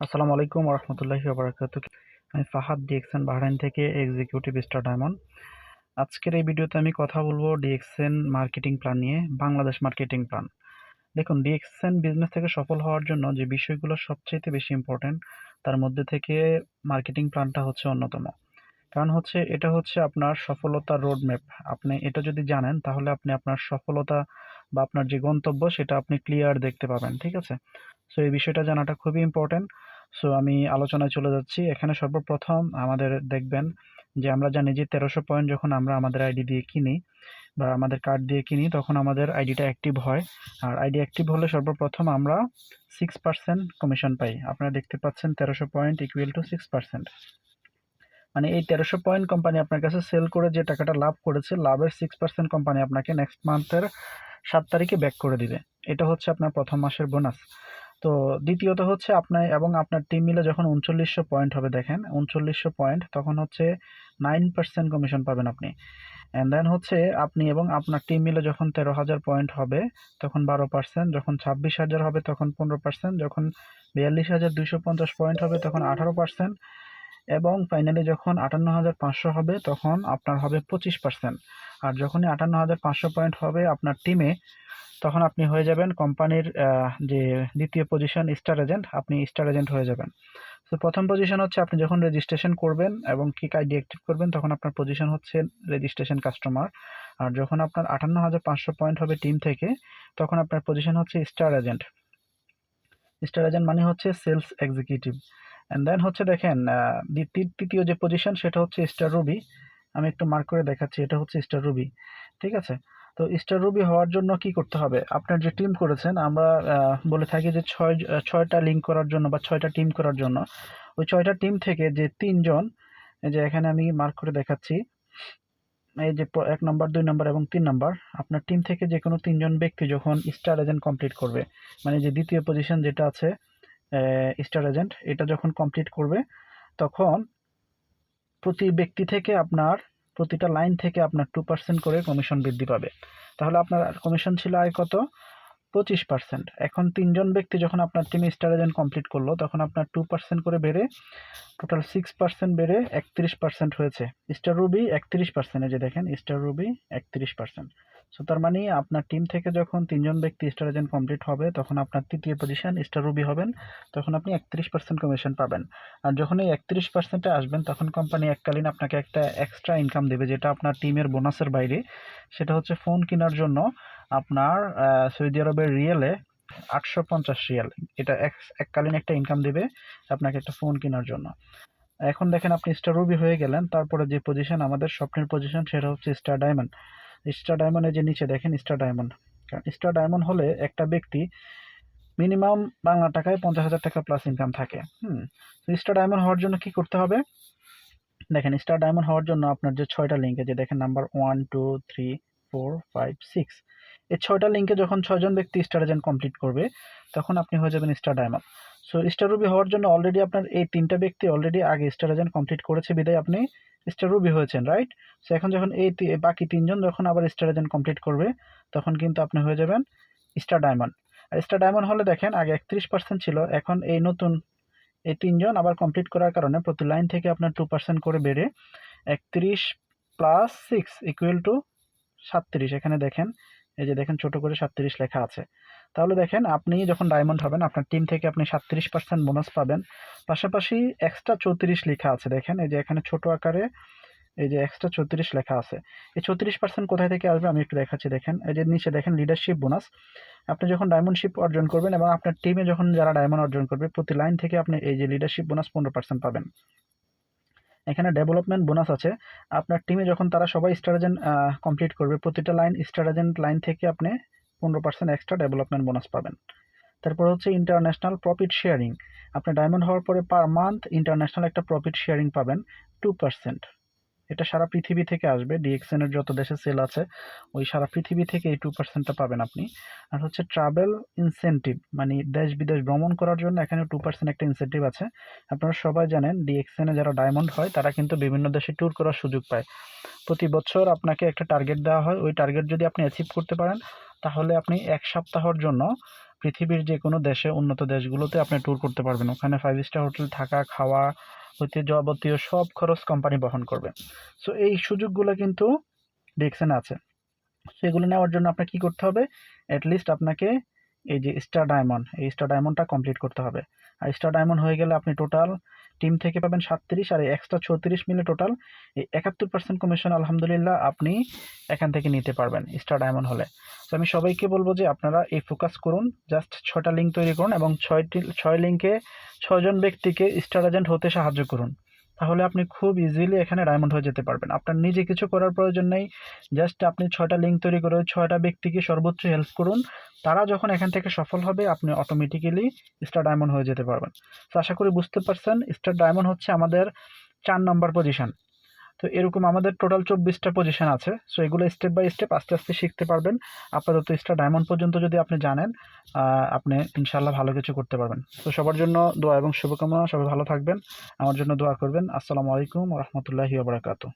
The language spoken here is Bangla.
আসসালামু আলাইকুম রহমতুল্লাহি ওবারাকাতুহ। আমি ফাহাদ ডিএক্সএন বাহরাইন থেকে এক্সিকিউটিভ স্টার ডায়মন্ড। আজকের এই ভিডিওতে আমি কথা বলবো ডিএক্সএন মার্কেটিং প্ল্যান নিয়ে, বাংলাদেশ মার্কেটিং প্ল্যান। দেখুন, ডিএক্সএন বিজনেস থেকে সফল হওয়ার জন্য যে বিষয়গুলো সবচেয়ে বেশি ইম্পর্টেন্ট, তার মধ্যে থেকে মার্কেটিং প্ল্যানটা হচ্ছে অন্যতম। কারণ হচ্ছে এটা হচ্ছে আপনার সফলতার রোড ম্যাপ। আপনি এটা যদি জানেন তাহলে আপনি আপনার সফলতা বা আপনার যে গন্তব্য সেটা আপনি ক্লিয়ার দেখতে পাবেন, ঠিক আছে? সো এই বিষয়টা জানাটা খুবই ইম্পর্টেন্ট। সো আমি আলোচনায় চলে যাচ্ছি। এখানে সর্বপ্রথম আমাদের দেখবেন যে আমরা জানি যে 1300 পয়েন্ট যখন আমরা আমাদের আইডি দিয়ে কিনি বা আমাদের কার্ড দিয়ে কিনি, তখন আমাদের আইডিটা অ্যাক্টিভ হয়। আর আইডি অ্যাক্টিভ হলে সর্বপ্রথম আমরা 6% কমিশন পাই। আপনারা দেখতে পাচ্ছেন 1300 পয়েন্ট ইকুয়াল টু 6%। মানে এই 1300 পয়েন্ট কোম্পানি আপনার কাছে সেল করে যে টাকাটা লাভ করেছে, লাভের 6% কোম্পানি আপনাকে নেক্সট মান্থের 7 তারিখে ব্যাক করে দিবে। এটা হচ্ছে আপনার প্রথম মাসের বোনাস। তো দ্বিতীয়ত হচ্ছে আপনার এবং আপনার টিম মিলে যখন 3900 পয়েন্ট হবে, দেখেন 3900 পয়েন্ট, তখন হচ্ছে 9% কমিশন পাবেন আপনি। অ্যান্ড দেন হচ্ছে আপনি এবং আপনার টিম মিলে যখন 13,000 পয়েন্ট হবে তখন 12%, যখন 26,000 হবে তখন 15%, যখন 42,250 পয়েন্ট হবে তখন 18%, এবং ফাইনালি যখন 58,500 হবে তখন আপনার হবে 25%। আর যখনই 58,500 পয়েন্ট হবে আপনার টিমে, তখন আপনি হয়ে যাবেন কোম্পানির যে দ্বিতীয় পজিশন স্টার এজেন্ট, আপনি স্টার এজেন্ট হয়ে যাবেন। তো প্রথম পজিশন হচ্ছে আপনি যখন রেজিস্ট্রেশন করবেন এবং কিক আইডি অ্যাক্টিভ করবেন তখন আপনার পজিশন হচ্ছে রেজিস্ট্রেশন কাস্টমার। আর যখন আপনার 58,500 পয়েন্ট হবে টিম থেকে, তখন আপনার পজিশন হচ্ছে স্টার এজেন্ট। স্টার এজেন্ট মানে হচ্ছে সেলস এক্সিকিউটিভ। অ্যান্ড দেন হচ্ছে দেখেন তৃতীয় যে পজিশন সেটা হচ্ছে স্টার রুবি। আমি একটু মার্ক করে দেখাচ্ছি, এটা হচ্ছে স্টার রুবি, ঠিক আছে? তো স্টার রুবি হওয়ার জন্য কি করতে হবে? আপনার যে টিম করেছেন, আমরা বলে থাকি যে ছয়টা লিঙ্ক করার জন্য বা 6টা টিম করার জন্য, ওই 6টা টিম থেকে যে 3 জন, এই যে এখানে আমি মার্ক করে দেখাচ্ছি, এই যে 1 নম্বর, 2 নম্বর এবং 3 নম্বর, আপনার টিম থেকে যে কোনো 3জন ব্যক্তি যখন স্টার এজেন্ট কমপ্লিট করবে, মানে যে দ্বিতীয় পজিশন যেটা আছে স্টার এজেন্ট, এটা যখন কমপ্লিট করবে তখন প্রতি ব্যক্তি থেকে আপনার প্রতিটা লাইন থেকে আপনার 2% করে কমিশন বৃদ্ধি পাবে। তাহলে আপনার কমিশন ছিল আয় কত? 25%। এখন 3জন ব্যক্তি যখন আপনার টিমে স্টার এজেন্ট কমপ্লিট করলো তখন আপনার 2% করে বেড়ে টোটাল 6% বেড়ে 31% হয়েছে। স্টার রুবি 31%, এই যে দেখেন স্টার রুবি 31%। সো তার মানে আপনার টিম থেকে যখন 3জন ব্যক্তি স্টার এজেন্ট কমপ্লিট হবে তখন আপনার তৃতীয় পজিশন স্টার রুবি হবেন, তখন আপনি 31% কমিশন পাবেন। আর যখন এই 31%-এ আসবেন তখন কোম্পানি এককালীন আপনাকে একটা এক্সট্রা ইনকাম দেবে, যেটা আপনার টিমের বোনাসের বাইরে। সেটা হচ্ছে ফোন কেনার জন্য আপনার সৌদি আরবের রিয়েলে 850 রিয়াল, এটা এককালীন একটা ইনকাম দেবে আপনাকে একটা ফোন কেনার জন্য। এখন দেখেন আপনি স্টার রুবি হয়ে গেলেন, তারপরে যে পজিশন আমাদের স্বপ্নের পজিশন সেটা হচ্ছে স্টার ডায়মন্ড। স্টার ডায়মন্ডের যে নিচে দেখেন স্টার ডায়মন্ড, কারণ স্টার ডায়মন্ড হলে একটা ব্যক্তি মিনিমাম বাংলা টাকায় 50,000 টাকা প্লাস ইনকাম থাকে। স্টার ডায়মন্ড হওয়ার জন্য কি করতে হবে? দেখেন স্টার ডায়মন্ড হওয়ার জন্য আপনার যে 6টা লিঙ্কে, যে দেখেন নাম্বার 1, 2, 3, 4, 5, 6, এই 6টা লিঙ্কে যখন 6জন ব্যক্তি স্টার এজেন্ট কমপ্লিট করবে তখন আপনি হয়ে যাবেন star diamond. So star Ruby হওয়ার জন্য অলরেডি আপনার এই 3টা ব্যক্তি অলরেডি আগে স্টার এজেন্ট কমপ্লিট করেছে বিধায় আপনি স্টার রুবি হয়েছেন, রাইট? সো এখন যখন এই বাকি 3জন যখন আবার স্টার এজেন্ট কমপ্লিট করবে তখন কিন্তু আপনি হয়ে যাবেন স্টার ডায়মন্ড। আর স্টার ডায়মন্ড হলে দেখেন আগে 31% ছিল, এখন এই নতুন এই 3জন আবার কমপ্লিট করার কারণে প্রতি লাইন থেকে আপনার 2% করে বেড়ে 31 প্লাস 6 ইকুয়াল টু 37। এখানে দেখেন, এই যে দেখেন ছোট করে 37 লেখা আছে। তাহলে দেখেন আপনি যখন ডায়মন্ড হবেন আপনার টিম থেকে আপনি 37% বোনাস পাবেন। পাশাপাশি এক্সট্রা 34 লেখা আছে, দেখেন এই যে এখানে ছোট আকারে এই যে এক্সট্রা 34 লেখা আছে। এই 34% কোথায় থেকে আসবে আমি একটু দেখাচ্ছি। দেখেন এই যে নিচে দেখেন লিডারশিপ বোনাস। আপনি যখন ডায়মন্ডশিপ অর্জন করবেন এবং আপনার টিমে যখন যারা ডায়মন্ড অর্জন করবে প্রতি লাইন থেকে আপনি এই যে লিডারশিপ বোনাস 15% পাবেন। এখানে ডেভেলপমেন্ট বোনাস আছে। আপনার টিমে যখন তারা সবাই স্টার এজেন্ট কমপ্লিট করবে প্রতিটা লাইন স্টার এজেন্ট লাইন থেকে আপনি 15% এক্সট্রা ডেভেলপমেন্ট বোনাস পাবেন। তারপর হচ্ছে ইন্টারন্যাশনাল প্রফিট শেয়ারিং। আপনি ডায়মন্ড হওয়ার পরে পার মান্থ ইন্টারন্যাশনাল একটা প্রফিট শেয়ারিং পাবেন 2%। এটা সারা পৃথিবী থেকে আসবে, ডিএক্সএন এর যত দেশে সেল আছে ওই সারা পৃথিবী থেকে এই 2%টা পাবেন আপনি। আর হচ্ছে ট্রাভেল ইনসেনটিভ, মানে দেশ বিদেশ ভ্রমণ করার জন্য এখানে 2% একটা ইনসেনটিভ আছে। আপনারা সবাই জানেন ডিএক্সএন এ যারা ডায়মন্ড হয় তারা কিন্তু বিভিন্ন দেশে ট্যুর করার সুযোগ পায়। প্রতি বছর আপনাকে একটা টার্গেট দেওয়া হয়, ওই টার্গেট যদি আপনি অ্যাচিভ করতে পারেন তাহলে আপনি 1 সপ্তাহের জন্য পৃথিবীর যে কোনো দেশে উন্নত দেশগুলোতে আপনি ট্যুর করতে পারবেন। ওখানে 5 স্টার হোটেল থাকা, খাওয়া হইতে যাবতীয় সব খরচ কোম্পানি বহন করবে। সো এই সুযোগগুলো কিন্তু ডিএক্সএন আছে। সেগুলো নেওয়ার জন্য আপনাকে কী করতে হবে? লিস্ট আপনাকে এই যে স্টার ডায়মন্ড, এই স্টার ডায়মন্ডটা কমপ্লিট করতে হবে। আর স্টার ডায়মন্ড হয়ে গেলে আপনি টোটাল টিম থেকে পাবেন 37 আর এই এক্সট্রা 34 মিলে টোটাল এই 71% কমিশন আলহামদুলিল্লাহ আপনি এখান থেকে নিতে পারবেন স্টার ডায়মন্ড হলে। তো আমি সবাইকে বলবো যে আপনারা এই ফোকাস করুন, জাস্ট 6টা লিঙ্ক তৈরি করুন এবং 6 লিঙ্কে 6 জন ব্যক্তিকে স্টার এজেন্ট হতে সাহায্য করুন। তাহলে আপনি খুব ইজিলি এখানে ডায়মন্ড হয়ে যেতে পারবেন। আপনার নিজে কিছু করার প্রয়োজন নেই, জাস্ট আপনি 6টা লিঙ্ক তৈরি করে 6টা ব্যক্তিকে সর্বোচ্চ হেল্প করুন। তারা যখন এখান থেকে সফল হবে আপনি অটোমেটিক্যালি স্টার ডায়মন্ড হয়ে যেতে পারবেন। তো আশা করি বুঝতে পারছেন, স্টার ডায়মন্ড হচ্ছে আমাদের 4 নম্বর পজিশন। তো এরকম আমাদের টোটাল 24টা পজিশন আছে। সো এগুলো স্টেপ বাই স্টেপ আস্তে আস্তে শিখতে পারবেন। আপাতত স্টার ডায়মন্ড পর্যন্ত যদি আপনি জানেন, আপনি ইনশাল্লাহ ভালো কিছু করতে পারবেন। তো সবার জন্য দোয়া এবং শুভকামনা, সবাই ভালো থাকবেন, আমার জন্য দোয়া করবেন। আসসালামু আলাইকুম ওয়া রাহমাতুল্লাহি ওয়া বারাকাতুহু।